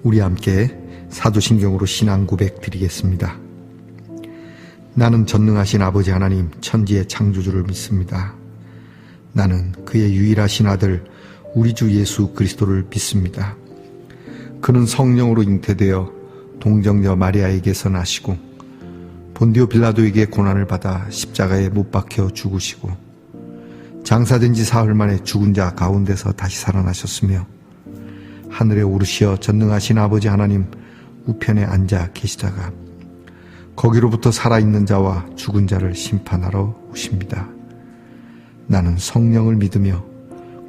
우리 함께 사도신경으로 신앙 고백 드리겠습니다. 나는 전능하신 아버지 하나님 천지의 창조주를 믿습니다. 나는 그의 유일하신 아들 우리 주 예수 그리스도를 믿습니다. 그는 성령으로 잉태되어 동정녀 마리아에게서 나시고 본디오 빌라도에게 고난을 받아 십자가에 못 박혀 죽으시고 장사된 지 사흘 만에 죽은 자 가운데서 다시 살아나셨으며 하늘에 오르시어 전능하신 아버지 하나님 우편에 앉아 계시다가 거기로부터 살아있는 자와 죽은 자를 심판하러 오십니다. 나는 성령을 믿으며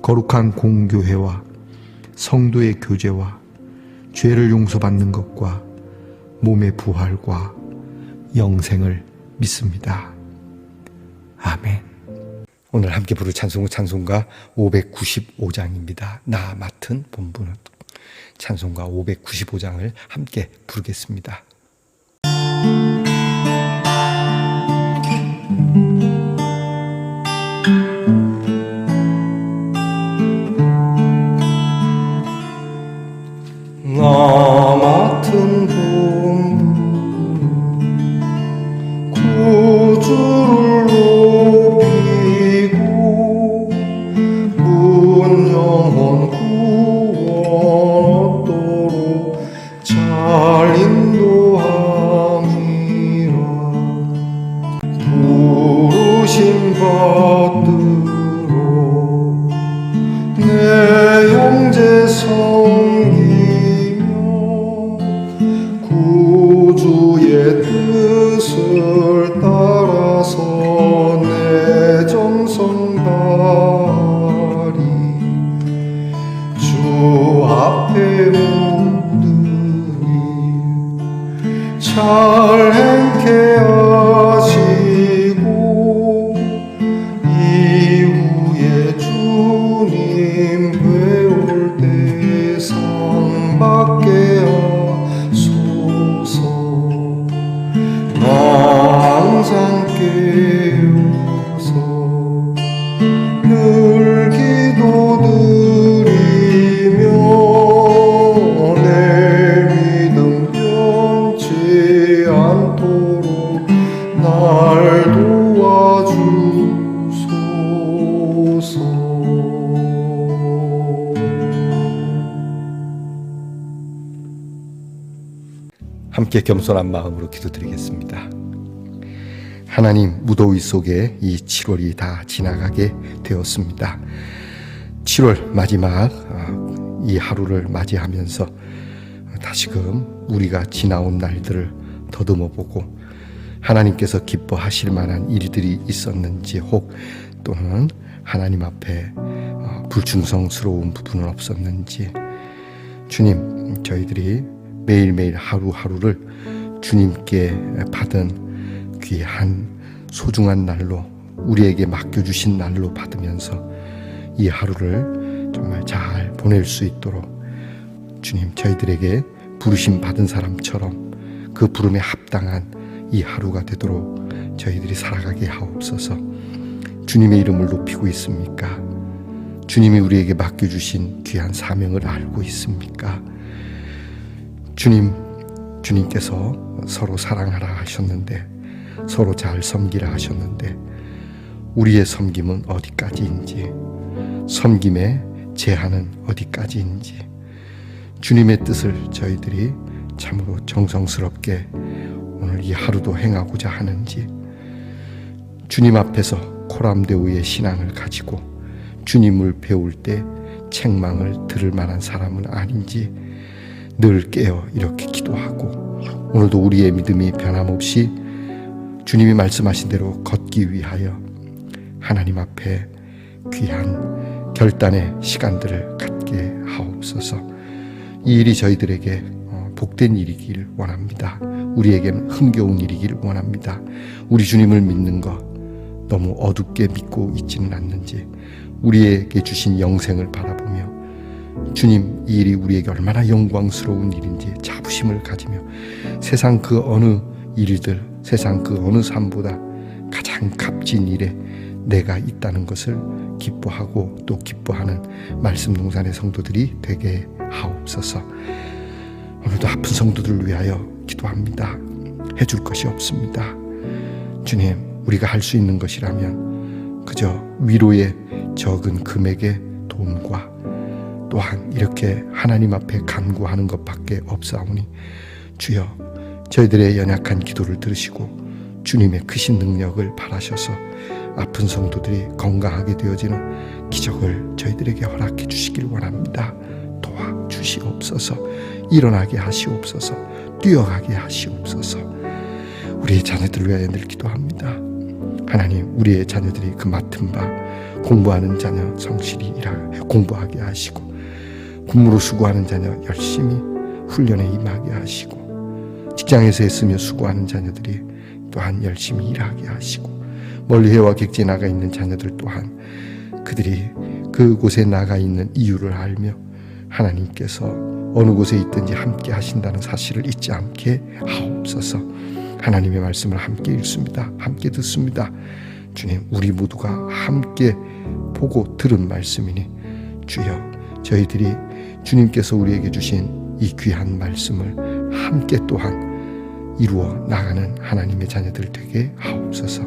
거룩한 공교회와 성도의 교제와 죄를 용서받는 것과 몸의 부활과 영생을 믿습니다. 아멘. 오늘 함께 부를 찬송은 찬송가 595장입니다. 나 맡은 본분은. 찬송가 595장을 함께 부르겠습니다. 나 맡은 본분 구주를 높이고 문영원 구원 얻도록 잘 인도함이라. 부르심 받들어 내 형제 성기며 구주의 뜻을 따라서 내 정성 다하리. 주 앞에 모든 일 잘 행케 하시고 이후에 주님 배울 때 상 받게 하소서. 나 항상 깨어서 늘 기도드리며 내 믿음 변치 않도록 날 도와주소서. 함께 겸손한 마음으로 기도드리겠습니다. 하나님, 무더위 속에 이 7월이 다 지나가게 되었습니다. 7월 마지막 이 하루를 맞이하면서 다시금 우리가 지나온 날들을 더듬어 보고 하나님께서 기뻐하실 만한 일들이 있었는지 혹 또는 하나님 앞에 불충성스러운 부분은 없었는지 주님, 저희들이 매일매일 하루하루를 주님께 받은 귀한 소중한 날로 우리에게 맡겨주신 날로 받으면서 이 하루를 정말 잘 보낼 수 있도록 주님, 저희들에게 부르심 받은 사람처럼 그 부름에 합당한 이 하루가 되도록 저희들이 살아가게 하옵소서. 주님의 이름을 높이고 있습니까? 주님이 우리에게 맡겨주신 귀한 사명을 알고 있습니까? 주님께서 서로 사랑하라 하셨는데, 서로 잘 섬기라 하셨는데 우리의 섬김은 어디까지인지, 섬김의 제한은 어디까지인지, 주님의 뜻을 저희들이 참으로 정성스럽게 오늘 이 하루도 행하고자 하는지, 주님 앞에서 코람데오의 신앙을 가지고 주님을 배울 때 책망을 들을 만한 사람은 아닌지 늘 깨어 이렇게 기도하고, 오늘도 우리의 믿음이 변함없이 주님이 말씀하신 대로 걷기 위하여 하나님 앞에 귀한 결단의 시간들을 갖게 하옵소서. 이 일이 저희들에게 복된 일이길 원합니다. 우리에게는 흥겨운 일이길 원합니다. 우리 주님을 믿는 것 너무 어둡게 믿고 있지는 않는지, 우리에게 주신 영생을 바라보며 주님, 이 일이 우리에게 얼마나 영광스러운 일인지 자부심을 가지며 세상 그 어느 일들, 세상 그 어느 삶보다 가장 값진 일에 내가 있다는 것을 기뻐하고 또 기뻐하는 말씀 동산의 성도들이 되게 하옵소서. 오늘도 아픈 성도들을 위하여 기도합니다. 해줄 것이 없습니다. 주님, 우리가 할 수 있는 것이라면 그저 위로의 적은 금액의 돈과 또한 이렇게 하나님 앞에 간구하는 것밖에 없사오니 주여, 저희들의 연약한 기도를 들으시고 주님의 크신 능력을 바라셔서 아픈 성도들이 건강하게 되어지는 기적을 저희들에게 허락해 주시길 원합니다. 도와주시옵소서. 일어나게 하시옵소서. 뛰어가게 하시옵소서. 우리의 자녀들을 위하여 늘 기도합니다. 하나님, 우리의 자녀들이 그 맡은 바 공부하는 자녀 성실히 공부하게 하시고, 군무로 수고하는 자녀 열심히 훈련에 임하게 하시고, 직장에서 애쓰며 수고하는 자녀들이 또한 열심히 일하게 하시고, 멀리 해와 객지에 나가 있는 자녀들 또한 그들이 그곳에 나가 있는 이유를 알며 하나님께서 어느 곳에 있든지 함께 하신다는 사실을 잊지 않게 하옵소서. 하나님의 말씀을 함께 읽습니다. 함께 듣습니다. 주님, 우리 모두가 함께 보고 들은 말씀이니 주여, 저희들이 주님께서 우리에게 주신 이 귀한 말씀을 함께 또한 이루어 나가는 하나님의 자녀들 되게 하옵소서.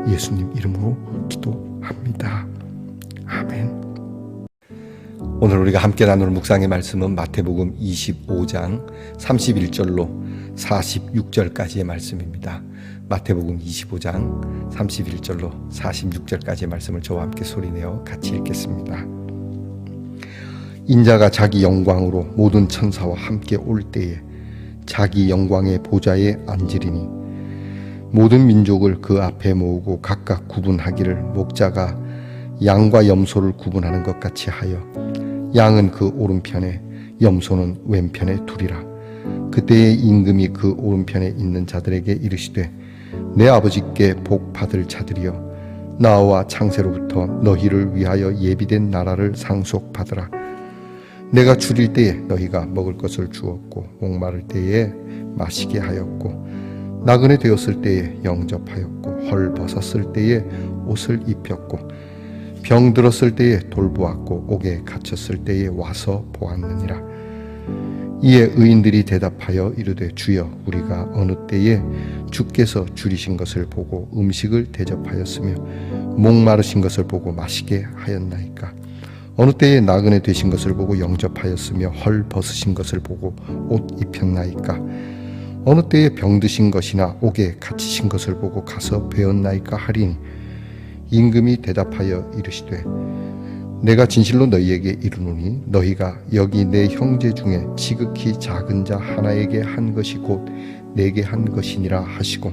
예수님 이름으로 기도합니다. 아멘. 오늘 우리가 함께 나눌 묵상의 말씀은 마태복음 25장 31절로 46절까지의 말씀입니다. 마태복음 25장 31절로 46절까지의 말씀을 저와 함께 소리내어 같이 읽겠습니다. 인자가 자기 영광으로 모든 천사와 함께 올 때에 자기 영광의 보좌에 앉으리니 모든 민족을 그 앞에 모으고 각각 구분하기를 목자가 양과 염소를 구분하는 것 같이 하여 양은 그 오른편에 염소는 왼편에 두리라. 그때의 임금이 그 오른편에 있는 자들에게 이르시되 내 아버지께 복 받을 자들이여, 나와 창세로부터 너희를 위하여 예비된 나라를 상속받으라. 내가 줄일 때에 너희가 먹을 것을 주었고, 목마를 때에 마시게 하였고, 나그네 되었을 때에 영접하였고, 헐 벗었을 때에 옷을 입혔고, 병 들었을 때에 돌보았고, 옥에 갇혔을 때에 와서 보았느니라. 이에 의인들이 대답하여 이르되 주여, 우리가 어느 때에 주께서 줄이신 것을 보고 음식을 대접하였으며 목마르신 것을 보고 마시게 하였나이까? 어느 때에 나그네 되신 것을 보고 영접하였으며 헐 벗으신 것을 보고 옷 입혔나이까? 어느 때에 병드신 것이나 옥에 갇히신 것을 보고 가서 배웠나이까 하리니, 임금이 대답하여 이르시되 내가 진실로 너희에게 이르노니 너희가 여기 내 형제 중에 지극히 작은 자 하나에게 한 것이 곧 내게 한 것이니라 하시고,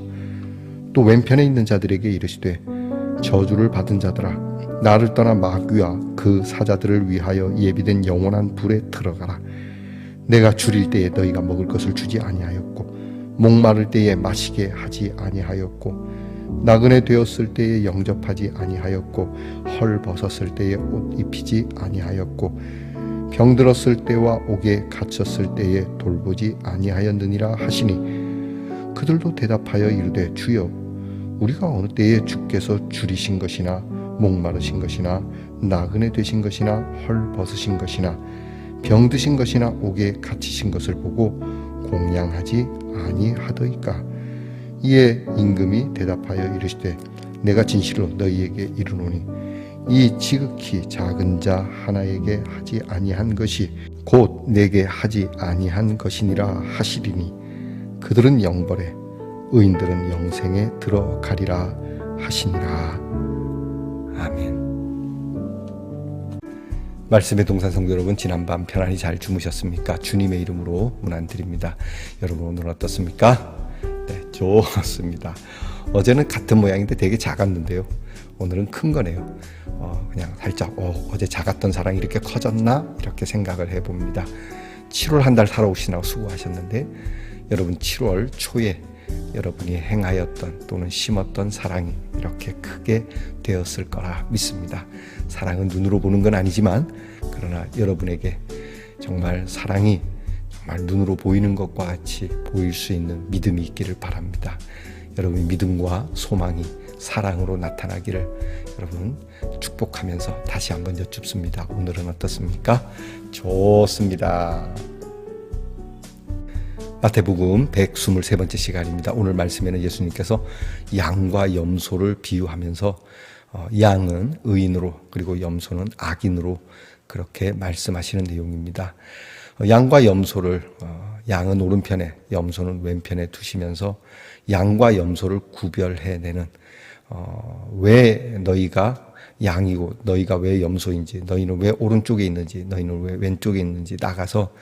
또 왼편에 있는 자들에게 이르시되 저주를 받은 자들아, 나를 떠나 마귀와 그 사자들을 위하여 예비된 영원한 불에 들어가라. 내가 줄일 때에 너희가 먹을 것을 주지 아니하였고, 목마를 때에 마시게 하지 아니하였고, 나그네 되었을 때에 영접하지 아니하였고, 헐 벗었을 때에 옷 입히지 아니하였고, 병 들었을 때와 옥에 갇혔을 때에 돌보지 아니하였느니라 하시니, 그들도 대답하여 이르되 주여, 우리가 어느 때에 주께서 줄이신 것이나 목마르신 것이나 나그네 되신 것이나 헐 벗으신 것이나 병 드신 것이나 옥에 갇히신 것을 보고 공양하지 아니하더이까? 이에 임금이 대답하여 이르시되 내가 진실로 너희에게 이르노니 이 지극히 작은 자 하나에게 하지 아니한 것이 곧 내게 하지 아니한 것이니라 하시리니, 그들은 영벌에 의인들은 영생에 들어가리라 하시니라. 아멘. 말씀의 동산 성도 여러분, 지난밤 편안히 잘 주무셨습니까? 주님의 이름으로 문안드립니다. 여러분 오늘 어떻습니까? 네, 좋습니다. 어제는 같은 모양인데 되게 작았는데요, 오늘은 큰 거네요. 그냥 살짝 어제 작았던 사랑이 이렇게 커졌나? 이렇게 생각을 해봅니다. 7월 한 달 살아오시느라고 수고하셨는데, 여러분 7월 초에 여러분이 행하였던 또는 심었던 사랑이 이렇게 크게 되었을 거라 믿습니다. 사랑은 눈으로 보는 건 아니지만, 그러나 여러분에게 정말 사랑이 정말 눈으로 보이는 것과 같이 보일 수 있는 믿음이 있기를 바랍니다. 여러분의 믿음과 소망이 사랑으로 나타나기를 여러분 축복하면서 다시 한번 여쭙습니다. 오늘은 어떻습니까? 좋습니다. 마태복음 123번째 시간입니다. 오늘 말씀에는 예수님께서 양과 염소를 비유하면서 양은 의인으로 그리고 염소는 악인으로 그렇게 말씀하시는 내용입니다. 양과 염소를 양은 오른편에 염소는 왼편에 두시면서 양과 염소를 구별해내는 왜 너희가 양이고 너희가 왜 염소인지, 너희는 왜 오른쪽에 있는지, 너희는 왜 왼쪽에 있는지 나가서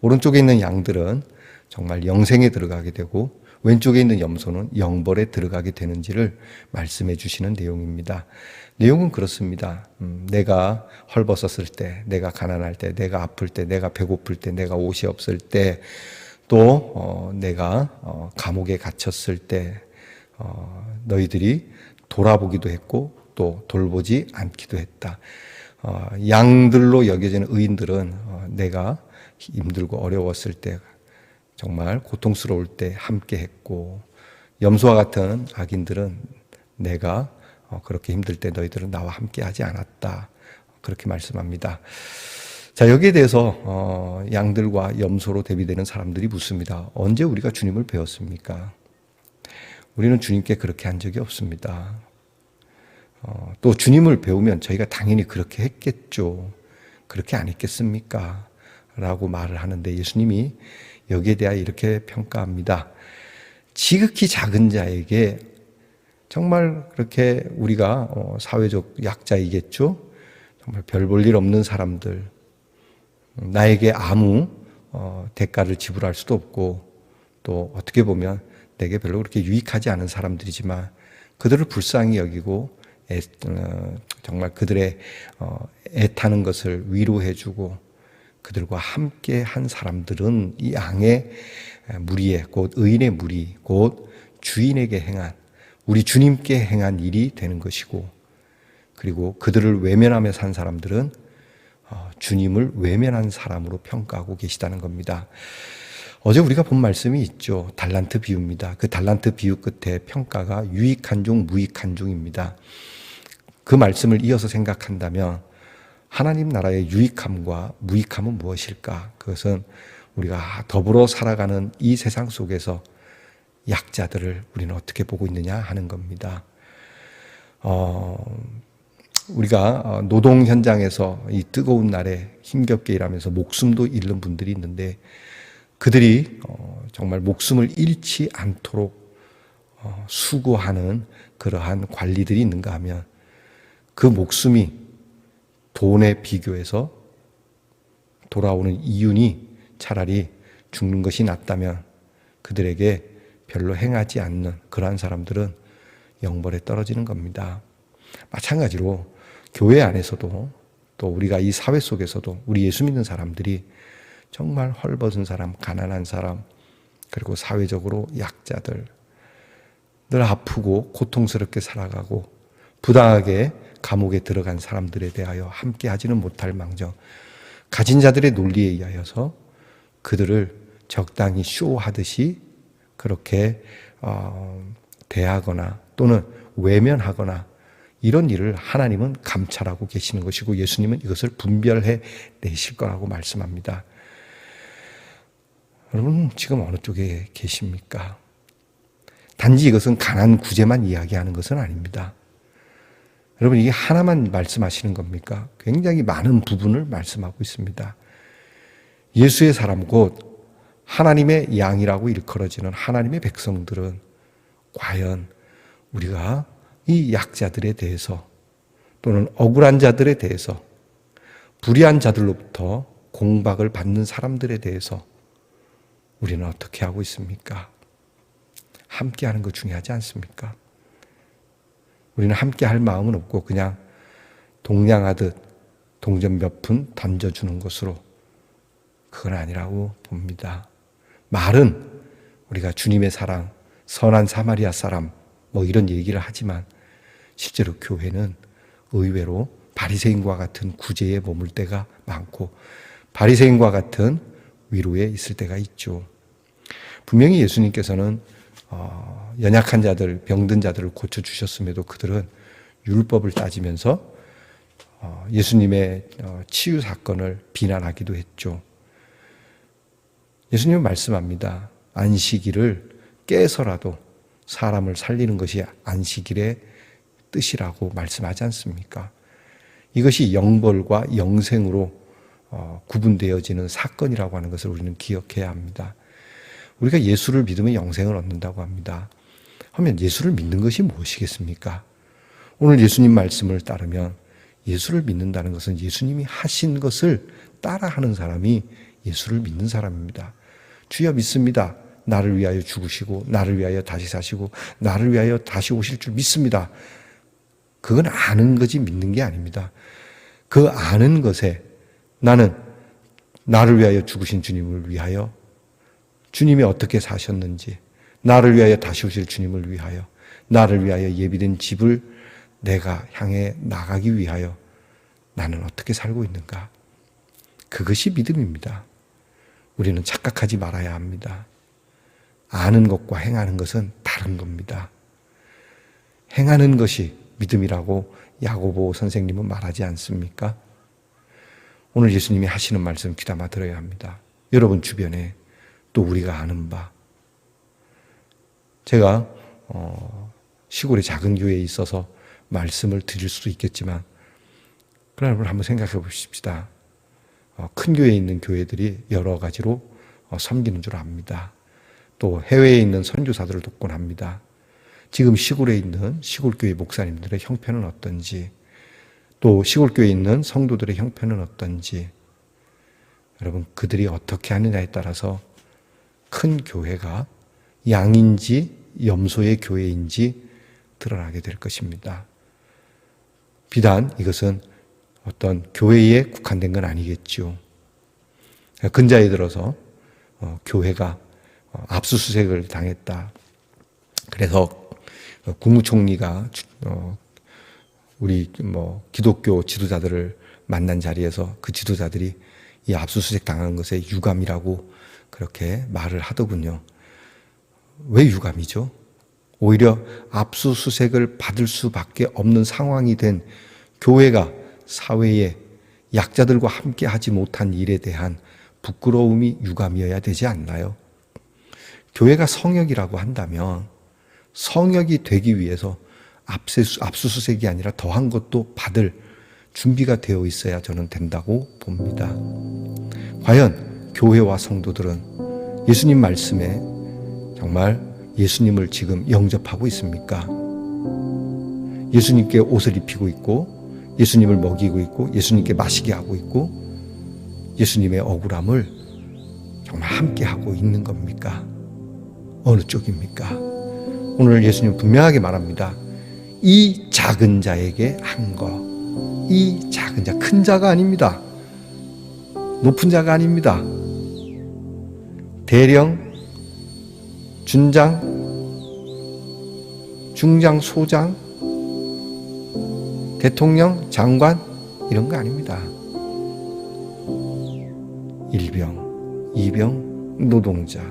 오른쪽에 있는 양들은 정말 영생에 들어가게 되고 왼쪽에 있는 염소는 영벌에 들어가게 되는지를 말씀해 주시는 내용입니다. 내용은 그렇습니다. 내가 헐벗었을 때, 내가 가난할 때, 내가 아플 때, 내가 배고플 때, 내가 옷이 없을 때, 또 내가 감옥에 갇혔을 때 너희들이 돌아보기도 했고 또 돌보지 않기도 했다. 양들로 여겨지는 의인들은 내가 힘들고 어려웠을 때, 정말 고통스러울 때 함께 했고, 염소와 같은 악인들은 내가 그렇게 힘들 때 너희들은 나와 함께 하지 않았다. 그렇게 말씀합니다. 자, 여기에 대해서 양들과 염소로 대비되는 사람들이 묻습니다. 언제 우리가 주님을 배웠습니까? 우리는 주님께 그렇게 한 적이 없습니다. 또 주님을 배우면 저희가 당연히 그렇게 했겠죠. 그렇게 안 했겠습니까? 라고 말을 하는데 예수님이 여기에 대하여 이렇게 평가합니다. 지극히 작은 자에게 정말 그렇게 우리가 사회적 약자이겠죠. 정말 별 볼 일 없는 사람들, 나에게 아무 대가를 지불할 수도 없고 또 어떻게 보면 내게 별로 그렇게 유익하지 않은 사람들이지만 그들을 불쌍히 여기고 정말 그들의 애타는 것을 위로해주고 그들과 함께 한 사람들은 이 양의 무리에, 곧 의인의 무리, 곧 주인에게 행한, 우리 주님께 행한 일이 되는 것이고, 그리고 그들을 외면하며 산 사람들은 주님을 외면한 사람으로 평가하고 계시다는 겁니다. 어제 우리가 본 말씀이 있죠. 달란트 비유입니다. 그 달란트 비유 끝에 평가가 유익한 종, 무익한 종입니다. 그 말씀을 이어서 생각한다면 하나님 나라의 유익함과 무익함은 무엇일까? 그것은 우리가 더불어 살아가는 이 세상 속에서 약자들을 우리는 어떻게 보고 있느냐 하는 겁니다. 우리가 노동 현장에서 이 뜨거운 날에 힘겹게 일하면서 목숨도 잃는 분들이 있는데 그들이 정말 목숨을 잃지 않도록 수고하는 그러한 관리들이 있는가 하면 그 목숨이 돈에 비교해서 돌아오는 이윤이 차라리 죽는 것이 낫다면 그들에게 별로 행하지 않는 그러한 사람들은 영벌에 떨어지는 겁니다. 마찬가지로 교회 안에서도 또 우리가 이 사회 속에서도 우리 예수 믿는 사람들이 정말 헐벗은 사람, 가난한 사람, 그리고 사회적으로 약자들, 늘 아프고 고통스럽게 살아가고 부당하게 감옥에 들어간 사람들에 대하여 함께 하지는 못할 망정 가진 자들의 논리에 의하여서 그들을 적당히 쇼하듯이 그렇게 대하거나 또는 외면하거나 이런 일을 하나님은 감찰하고 계시는 것이고 예수님은 이것을 분별해 내실 거라고 말씀합니다. 여러분 지금 어느 쪽에 계십니까? 단지 이것은 가난 구제만 이야기하는 것은 아닙니다. 여러분 이게 하나만 말씀하시는 겁니까? 굉장히 많은 부분을 말씀하고 있습니다. 예수의 사람 곧 하나님의 양이라고 일컬어지는 하나님의 백성들은 과연 우리가 이 약자들에 대해서 또는 억울한 자들에 대해서 불의한 자들로부터 공박을 받는 사람들에 대해서 우리는 어떻게 하고 있습니까? 함께하는 거 중요하지 않습니까? 우리는 함께 할 마음은 없고 그냥 동냥하듯 동전 몇 푼 던져주는 것으로 그건 아니라고 봅니다. 말은 우리가 주님의 사랑, 선한 사마리아 사람 뭐 이런 얘기를 하지만 실제로 교회는 의외로 바리새인과 같은 구제에 머물 때가 많고 바리새인과 같은 위로에 있을 때가 있죠. 분명히 예수님께서는 연약한 자들, 병든 자들을 고쳐주셨음에도 그들은 율법을 따지면서 예수님의 치유 사건을 비난하기도 했죠. 예수님은 말씀합니다. 안식일을 깨서라도 사람을 살리는 것이 안식일의 뜻이라고 말씀하지 않습니까? 이것이 영벌과 영생으로 구분되어지는 사건이라고 하는 것을 우리는 기억해야 합니다. 우리가 예수를 믿으면 영생을 얻는다고 합니다. 하면 예수를 믿는 것이 무엇이겠습니까? 오늘 예수님 말씀을 따르면 예수를 믿는다는 것은 예수님이 하신 것을 따라하는 사람이 예수를 믿는 사람입니다. 주여 믿습니다. 나를 위하여 죽으시고 나를 위하여 다시 사시고 나를 위하여 다시 오실 줄 믿습니다. 그건 아는 거지 믿는 게 아닙니다. 그 아는 것에 나는 나를 위하여 죽으신 주님을 위하여, 주님이 어떻게 사셨는지, 나를 위하여 다시 오실 주님을 위하여, 나를 위하여 예비된 집을 내가 향해 나가기 위하여 나는 어떻게 살고 있는가? 그것이 믿음입니다. 우리는 착각하지 말아야 합니다. 아는 것과 행하는 것은 다른 겁니다. 행하는 것이 믿음이라고 야고보 선생님은 말하지 않습니까? 오늘 예수님이 하시는 말씀 귀담아 들어야 합니다. 여러분 주변에 또 우리가 아는 바, 제가 시골의 작은 교회에 있어서 말씀을 드릴 수도 있겠지만 그러나 여러분 한번 생각해 보십시다. 큰 교회에 있는 교회들이 여러 가지로 섬기는 줄 압니다. 또 해외에 있는 선교사들을 돕곤 합니다. 지금 시골에 있는 시골교회 목사님들의 형편은 어떤지, 또 시골교회에 있는 성도들의 형편은 어떤지, 여러분 그들이 어떻게 하느냐에 따라서 큰 교회가 양인지 염소의 교회인지 드러나게 될 것입니다. 비단 이것은 어떤 교회에 국한된 건 아니겠죠. 근자에 들어서 교회가 압수수색을 당했다. 그래서 국무총리가 우리 기독교 지도자들을 만난 자리에서 그 지도자들이 이 압수수색 당한 것에 유감이라고 그렇게 말을 하더군요. 왜 유감이죠? 오히려 압수수색을 받을 수밖에 없는 상황이 된 교회가 사회에 약자들과 함께 하지 못한 일에 대한 부끄러움이 유감이어야 되지 않나요? 교회가 성역이라고 한다면 성역이 되기 위해서 압수수색이 아니라 더한 것도 받을 준비가 되어 있어야 저는 된다고 봅니다. 과연 교회와 성도들은 예수님 말씀에 정말 예수님을 지금 영접하고 있습니까? 예수님께 옷을 입히고 있고 예수님을 먹이고 있고 예수님께 마시게 하고 있고 예수님의 억울함을 정말 함께 하고 있는 겁니까? 어느 쪽입니까? 오늘 예수님 분명하게 말합니다. 이 작은 자에게 한 거, 이 작은 자, 큰 자가 아닙니다. 높은 자가 아닙니다. 대령, 준장, 중장, 소장, 대통령, 장관 이런 거 아닙니다. 일병, 이병, 노동자,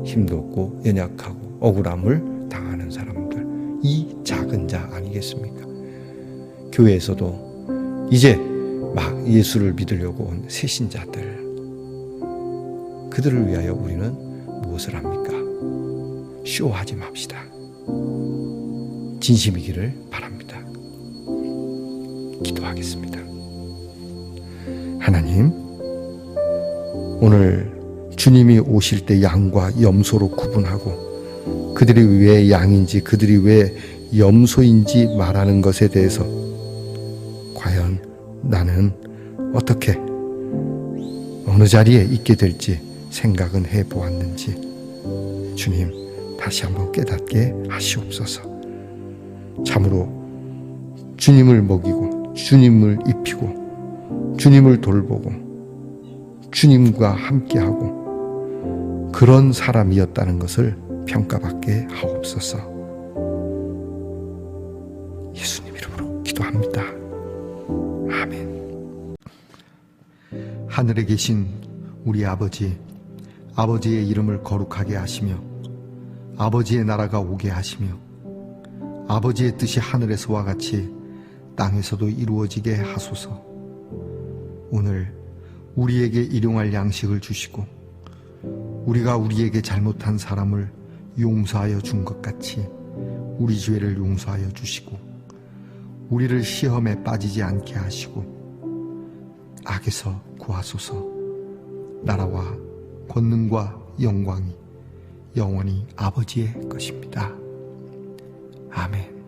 힘도 없고 연약하고 억울함을 당하는 사람들, 이 작은 자 아니겠습니까? 교회에서도 이제 막 예수를 믿으려고 온 새신자들, 그들을 위하여 우리는 무엇을 합니까? 쇼하지 맙시다. 진심이기를 바랍니다. 기도하겠습니다. 하나님, 오늘 주님이 오실 때 양과 염소로 구분하고 그들이 왜 양인지 그들이 왜 염소인지 말하는 것에 대해서 과연 나는 어떻게 어느 자리에 있게 될지 생각은 해보았는지 주님 다시 한번 깨닫게 하시옵소서. 참으로 주님을 먹이고 주님을 입히고 주님을 돌보고 주님과 함께하고 그런 사람이었다는 것을 평가받게 하옵소서. 예수님 이름으로 기도합니다. 아멘. 하늘에 계신 우리 아버지, 아버지의 이름을 거룩하게 하시며 아버지의 나라가 오게 하시며 아버지의 뜻이 하늘에서와 같이 땅에서도 이루어지게 하소서. 오늘 우리에게 일용할 양식을 주시고 우리가 우리에게 잘못한 사람을 용서하여 준 것 같이 우리 죄를 용서하여 주시고 우리를 시험에 빠지지 않게 하시고 악에서 구하소서. 나라와 권능과 영광이 영원히 아버지의 것입니다. 아멘.